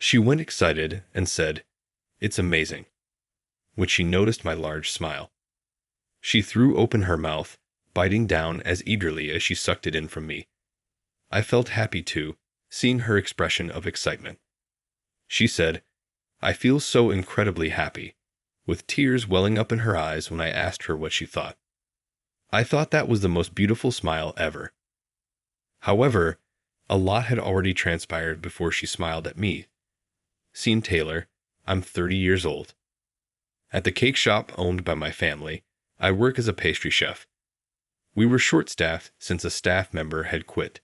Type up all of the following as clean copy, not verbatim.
She went excited and said, "It's amazing," when she noticed my large smile. She threw open her mouth, biting down as eagerly as she sucked it in from me. I felt happy too, seeing her expression of excitement. She said, "I feel so incredibly happy," with tears welling up in her eyes when I asked her what she thought. I thought that was the most beautiful smile ever. However, a lot had already transpired before she smiled at me. Scene Taylor, I'm 30 years old. At the cake shop owned by my family, I work as a pastry chef. We were short-staffed since a staff member had quit.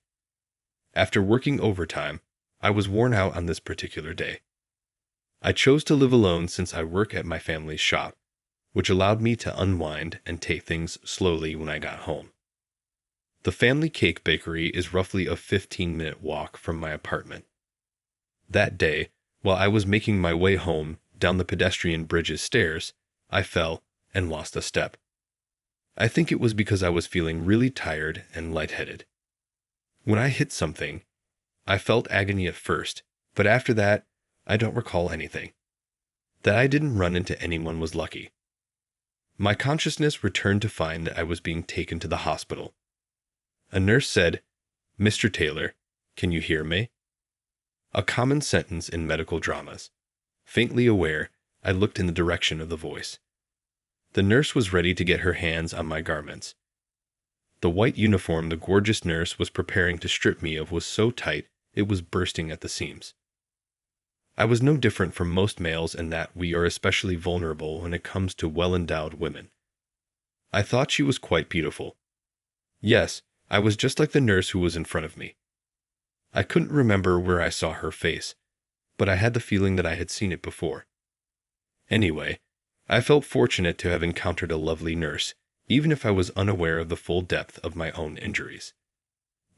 After working overtime, I was worn out on this particular day. I chose to live alone since I work at my family's shop, which allowed me to unwind and take things slowly when I got home. The family cake bakery is roughly a 15-minute walk from my apartment. That day, while I was making my way home down the pedestrian bridge's stairs, I fell and lost a step. I think it was because I was feeling really tired and lightheaded. When I hit something, I felt agony at first, but after that, I don't recall anything. That I didn't run into anyone was lucky. My consciousness returned to find that I was being taken to the hospital. A nurse said, "Mr. Taylor, can you hear me?" A common sentence in medical dramas. Faintly aware, I looked in the direction of the voice. The nurse was ready to get her hands on my garments. The white uniform the gorgeous nurse was preparing to strip me of was so tight it was bursting at the seams. I was no different from most males in that we are especially vulnerable when it comes to well-endowed women. I thought she was quite beautiful. Yes, I was just like the nurse who was in front of me. I couldn't remember where I saw her face, but I had the feeling that I had seen it before. Anyway, I felt fortunate to have encountered a lovely nurse, even if I was unaware of the full depth of my own injuries.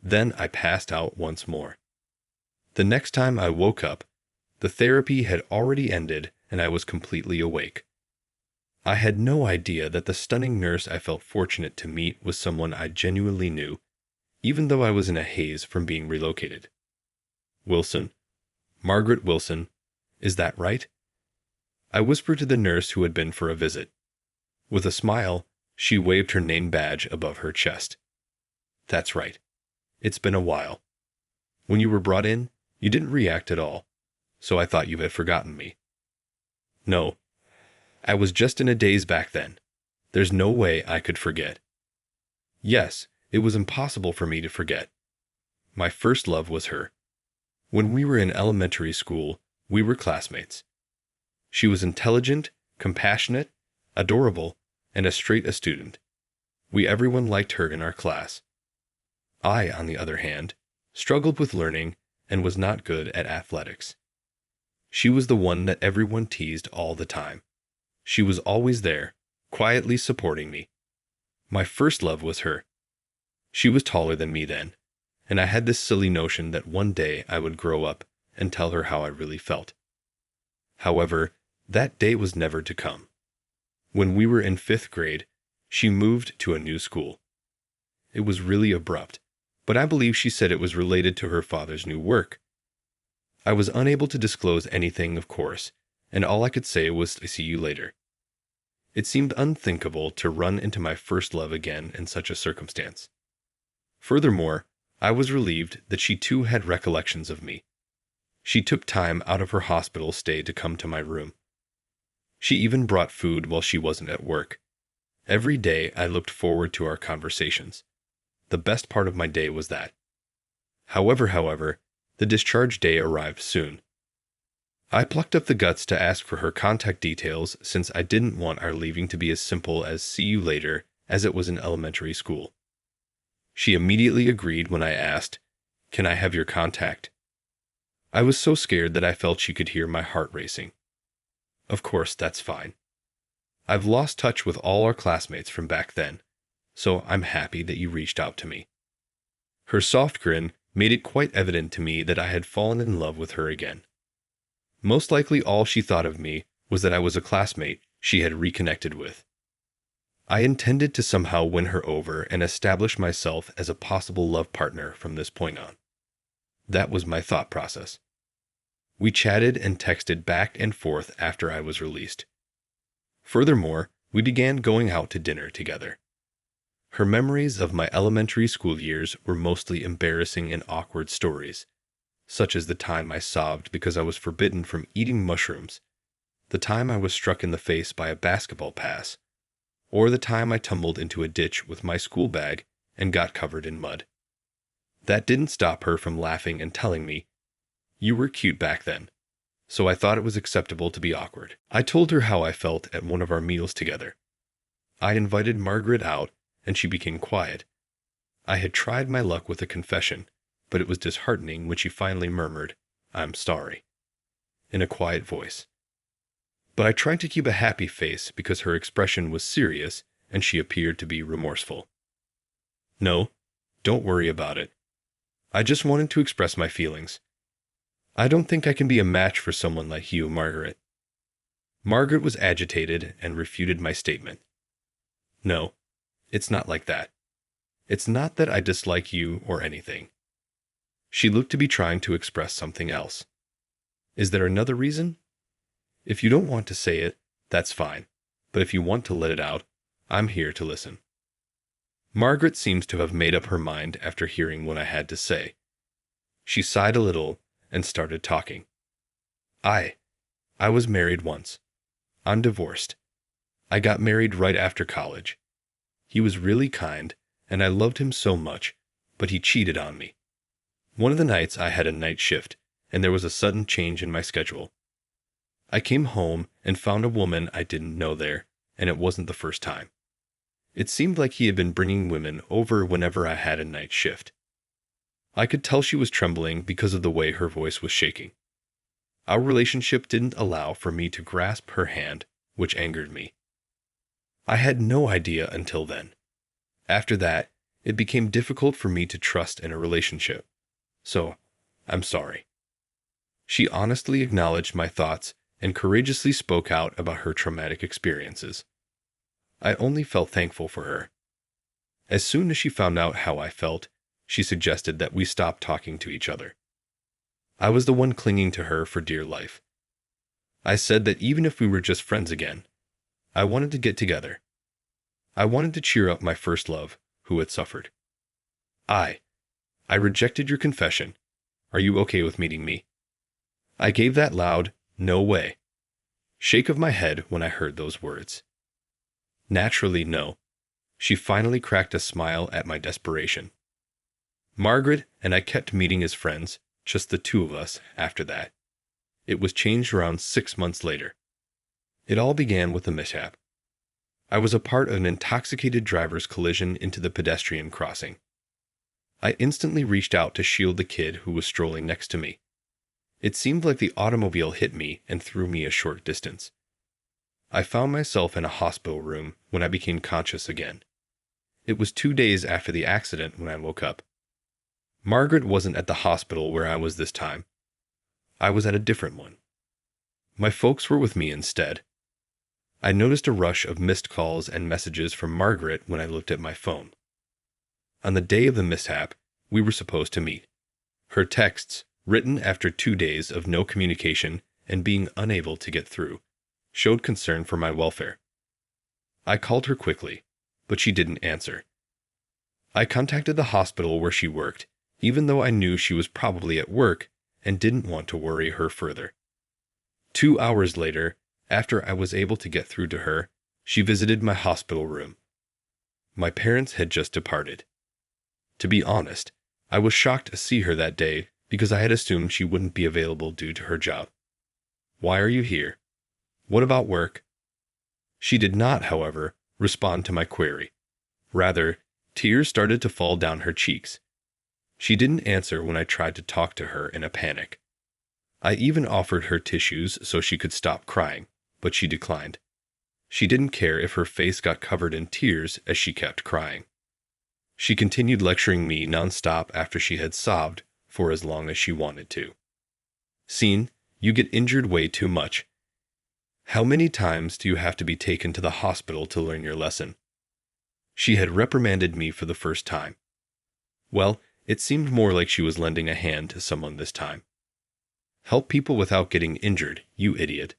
Then I passed out once more. The next time I woke up, the therapy had already ended and I was completely awake. I had no idea that the stunning nurse I felt fortunate to meet was someone I genuinely knew, even though I was in a haze from being relocated. Wilson. Margaret Wilson. Is that right? I whispered to the nurse who had been for a visit. With a smile, she waved her name badge above her chest. That's right. It's been a while. When you were brought in, you didn't react at all, so I thought you had forgotten me. No. I was just in a daze back then. There's no way I could forget. Yes, it was impossible for me to forget. My first love was her. When we were in elementary school, we were classmates. She was intelligent, compassionate, adorable, and as straight a student. Everyone liked her in our class. I, on the other hand, struggled with learning and was not good at athletics. She was the one that everyone teased all the time. She was always there, quietly supporting me. My first love was her. She was taller than me then, and I had this silly notion that one day I would grow up and tell her how I really felt. However, that day was never to come. When we were in 5th grade, she moved to a new school. It was really abrupt, but I believe she said it was related to her father's new work. I was unable to disclose anything, of course, and all I could say was, "I see you later." It seemed unthinkable to run into my first love again in such a circumstance. Furthermore, I was relieved that she too had recollections of me. She took time out of her hospital stay to come to my room. She even brought food while she wasn't at work. Every day I looked forward to our conversations. The best part of my day was that. However, the discharge day arrived soon. I plucked up the guts to ask for her contact details since I didn't want our leaving to be as simple as "see you later" as it was in elementary school. She immediately agreed when I asked, "Can I have your contact?" I was so scared that I felt she could hear my heart racing. Of course, that's fine. I've lost touch with all our classmates from back then, so I'm happy that you reached out to me. Her soft grin made it quite evident to me that I had fallen in love with her again. Most likely all she thought of me was that I was a classmate she had reconnected with. I intended to somehow win her over and establish myself as a possible love partner from this point on. That was my thought process. We chatted and texted back and forth after I was released. Furthermore, we began going out to dinner together. Her memories of my elementary school years were mostly embarrassing and awkward stories, such as the time I sobbed because I was forbidden from eating mushrooms, the time I was struck in the face by a basketball pass, or the time I tumbled into a ditch with my school bag and got covered in mud. That didn't stop her from laughing and telling me, "You were cute back then," so I thought it was acceptable to be awkward. I told her how I felt at one of our meals together. I invited Margaret out, and she became quiet. I had tried my luck with a confession, but it was disheartening when she finally murmured, "I'm sorry," in a quiet voice. But I tried to keep a happy face because her expression was serious and she appeared to be remorseful. "No, don't worry about it. I just wanted to express my feelings. I don't think I can be a match for someone like you, Margaret." Margaret was agitated and refuted my statement. "No, it's not like that. It's not that I dislike you or anything." She looked to be trying to express something else. "Is there another reason? If you don't want to say it, that's fine, but if you want to let it out, I'm here to listen." Margaret seems to have made up her mind after hearing what I had to say. She sighed a little and started talking. I was married once. I'm divorced. I got married right after college. He was really kind, and I loved him so much, but he cheated on me. One of the nights I had a night shift, and there was a sudden change in my schedule. I came home and found a woman I didn't know there, and it wasn't the first time. It seemed like he had been bringing women over whenever I had a night shift. I could tell she was trembling because of the way her voice was shaking. Our relationship didn't allow for me to grasp her hand, which angered me. I had no idea until then. After that, it became difficult for me to trust in a relationship. So, I'm sorry. She honestly acknowledged my thoughts and courageously spoke out about her traumatic experiences. I only felt thankful for her. As soon as she found out how I felt, she suggested that we stop talking to each other. I was the one clinging to her for dear life. I said that even if we were just friends again, I wanted to get together. I wanted to cheer up my first love, who had suffered. I rejected your confession. Are you okay with meeting me?" I gave that loud, "No way" shake of my head when I heard those words. Naturally, no. She finally cracked a smile at my desperation. Margaret and I kept meeting as friends, just the two of us, after that. It was changed around 6 months later. It all began with a mishap. I was a part of an intoxicated driver's collision into the pedestrian crossing. I instantly reached out to shield the kid who was strolling next to me. It seemed like the automobile hit me and threw me a short distance. I found myself in a hospital room when I became conscious again. It was 2 days after the accident when I woke up. Margaret wasn't at the hospital where I was this time. I was at a different one. My folks were with me instead. I noticed a rush of missed calls and messages from Margaret when I looked at my phone. On the day of the mishap, we were supposed to meet. Her texts, written after 2 days of no communication and being unable to get through, showed concern for my welfare. I called her quickly, but she didn't answer. I contacted the hospital where she worked, even though I knew she was probably at work and didn't want to worry her further. 2 hours later, after I was able to get through to her, she visited my hospital room. My parents had just departed. To be honest, I was shocked to see her that day because I had assumed she wouldn't be available due to her job. "Why are you here? What about work?" She did not, however, respond to my query. Rather, tears started to fall down her cheeks. She didn't answer when I tried to talk to her in a panic. I even offered her tissues so she could stop crying, but she declined. She didn't care if her face got covered in tears as she kept crying. She continued lecturing me nonstop after she had sobbed for as long as she wanted to. "Scene, you get injured way too much. How many times do you have to be taken to the hospital to learn your lesson?" She had reprimanded me for the first time. Well, it seemed more like she was lending a hand to someone this time. Help people without getting injured, you idiot.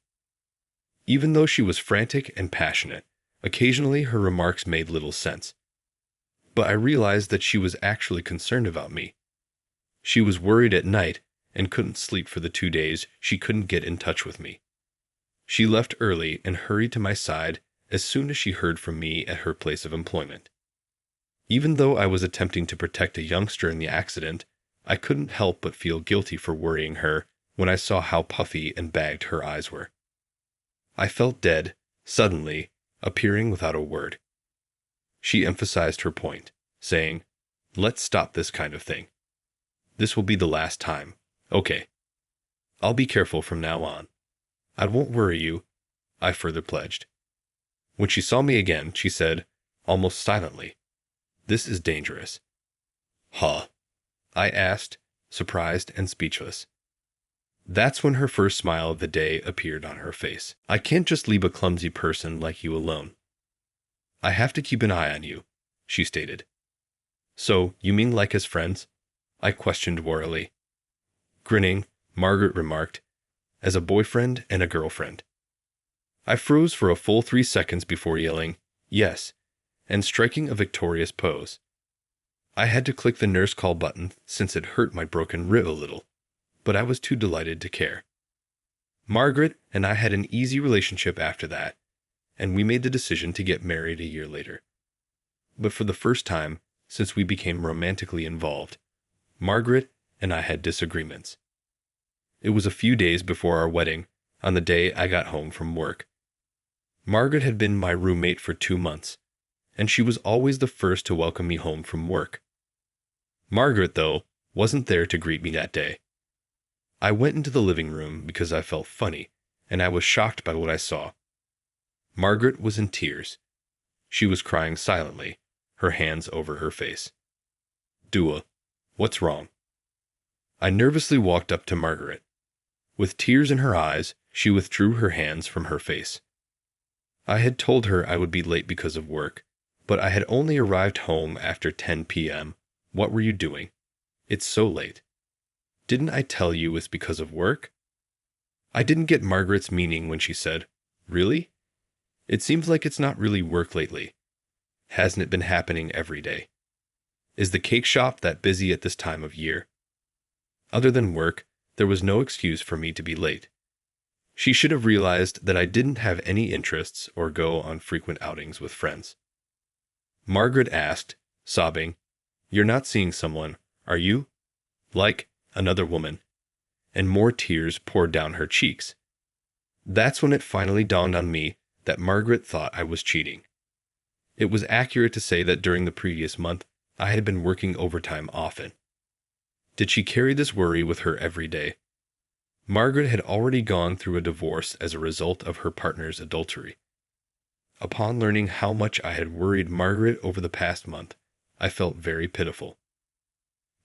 Even though she was frantic and passionate, occasionally her remarks made little sense. But I realized that she was actually concerned about me. She was worried at night and couldn't sleep for the 2 days she couldn't get in touch with me. She left early and hurried to my side as soon as she heard from me at her place of employment. Even though I was attempting to protect a youngster in the accident, I couldn't help but feel guilty for worrying her when I saw how puffy and bagged her eyes were. I felt dead, suddenly, appearing without a word. She emphasized her point, saying, "Let's stop this kind of thing. This will be the last time, okay? I'll be careful from now on. I won't worry you," I further pledged. When she saw me again, she said, almost silently, "This is dangerous." "Huh?" I asked, surprised and speechless. That's when her first smile of the day appeared on her face. "I can't just leave a clumsy person like you alone. I have to keep an eye on you," she stated. "So, you mean like as friends?" I questioned warily. Grinning, Margaret remarked, "As a boyfriend and a girlfriend." I froze for a full 3 seconds before yelling, "Yes," and striking a victorious pose. I had to click the nurse call button since it hurt my broken rib a little, but I was too delighted to care. Margaret and I had an easy relationship after that, and we made the decision to get married a year later. But for the first time since we became romantically involved, Margaret and I had disagreements. It was a few days before our wedding, on the day I got home from work. Margaret had been my roommate for 2 months, and she was always the first to welcome me home from work. Margaret, though, wasn't there to greet me that day. I went into the living room because I felt funny, and I was shocked by what I saw. Margaret was in tears. She was crying silently, her hands over her face. "Dua, what's wrong?" I nervously walked up to Margaret. With tears in her eyes, she withdrew her hands from her face. I had told her I would be late because of work, but I had only arrived home after 10 p.m. What were you doing? It's so late. Didn't I tell you it's because of work? I didn't get Margaret's meaning when she said, "Really? It seems like it's not really work lately. Hasn't it been happening every day? Is the cake shop that busy at this time of year?" Other than work, there was no excuse for me to be late. She should have realized that I didn't have any interests or go on frequent outings with friends. Margaret asked, sobbing, "You're not seeing someone, are you? Like another woman?" And more tears poured down her cheeks. That's when it finally dawned on me that Margaret thought I was cheating. It was accurate to say that during the previous month, I had been working overtime often. Did she carry this worry with her every day? Margaret had already gone through a divorce as a result of her partner's adultery. Upon learning how much I had worried Margaret over the past month, I felt very pitiful.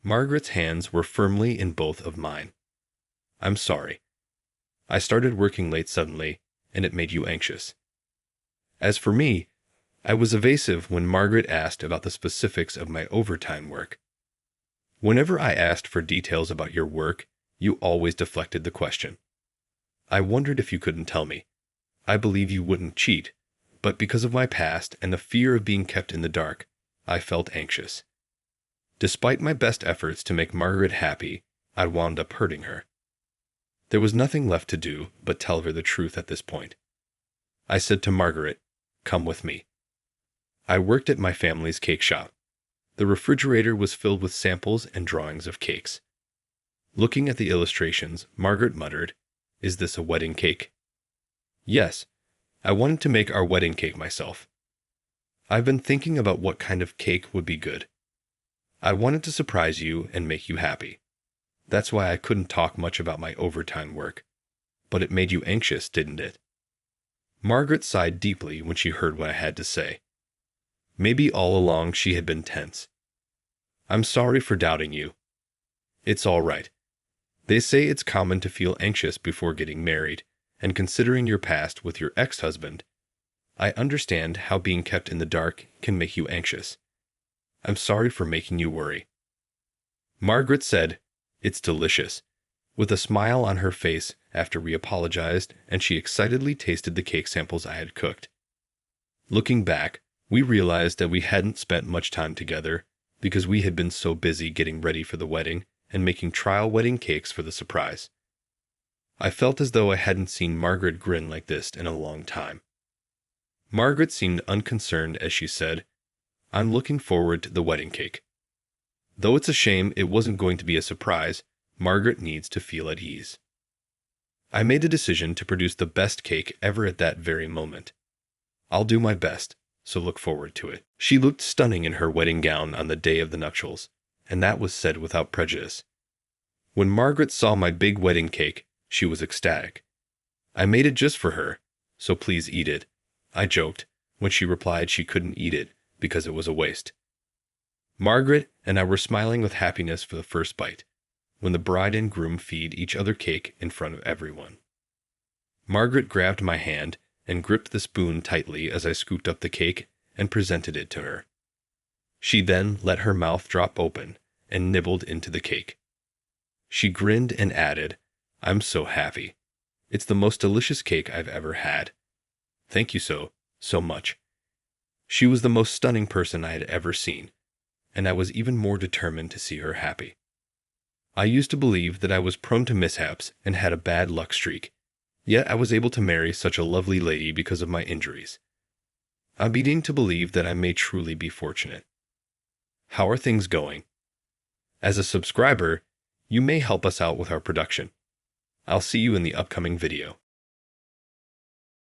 Margaret's hands were firmly in both of mine. "I'm sorry. I started working late suddenly, and it made you anxious." As for me, I was evasive when Margaret asked about the specifics of my overtime work. Whenever I asked for details about your work, you always deflected the question. I wondered if you couldn't tell me. I believe you wouldn't cheat, but because of my past and the fear of being kept in the dark, I felt anxious. Despite my best efforts to make Margaret happy, I wound up hurting her. There was nothing left to do but tell her the truth at this point. I said to Margaret, "Come with me." I worked at my family's cake shop. The refrigerator was filled with samples and drawings of cakes. Looking at the illustrations, Margaret muttered, "Is this a wedding cake?" Yes, I wanted to make our wedding cake myself. I've been thinking about what kind of cake would be good. I wanted to surprise you and make you happy. That's why I couldn't talk much about my overtime work. But it made you anxious, didn't it? Margaret sighed deeply when she heard what I had to say. Maybe all along she had been tense. "I'm sorry for doubting you. It's all right. They say it's common to feel anxious before getting married, and considering your past with your ex-husband, I understand how being kept in the dark can make you anxious. I'm sorry for making you worry." Margaret said, "It's delicious. with a smile on her face after we apologized, and she excitedly tasted the cake samples I had cooked. Looking back, we realized that we hadn't spent much time together because we had been so busy getting ready for the wedding and making trial wedding cakes for the surprise. I felt as though I hadn't seen Margaret grin like this in a long time. Margaret seemed unconcerned as she said, "I'm looking forward to the wedding cake." Though it's a shame it wasn't going to be a surprise, Margaret needs to feel at ease. I made a decision to produce the best cake ever at that very moment. I'll do my best, so look forward to it. She looked stunning in her wedding gown on the day of the nuptials, and that was said without prejudice. When Margaret saw my big wedding cake, she was ecstatic. "I made it just for her, so please eat it," I joked, when she replied she couldn't eat it because it was a waste. Margaret and I were smiling with happiness for the first bite, when the bride and groom feed each other cake in front of everyone. Margaret grabbed my hand and gripped the spoon tightly as I scooped up the cake and presented it to her. She then let her mouth drop open and nibbled into the cake. She grinned and added, "I'm so happy. It's the most delicious cake I've ever had. Thank you so much." She was the most stunning person I had ever seen, and I was even more determined to see her happy. I used to believe that I was prone to mishaps and had a bad luck streak, yet I was able to marry such a lovely lady because of my injuries. I'm beginning to believe that I may truly be fortunate. How are things going? As a subscriber, you may help us out with our production. I'll see you in the upcoming video.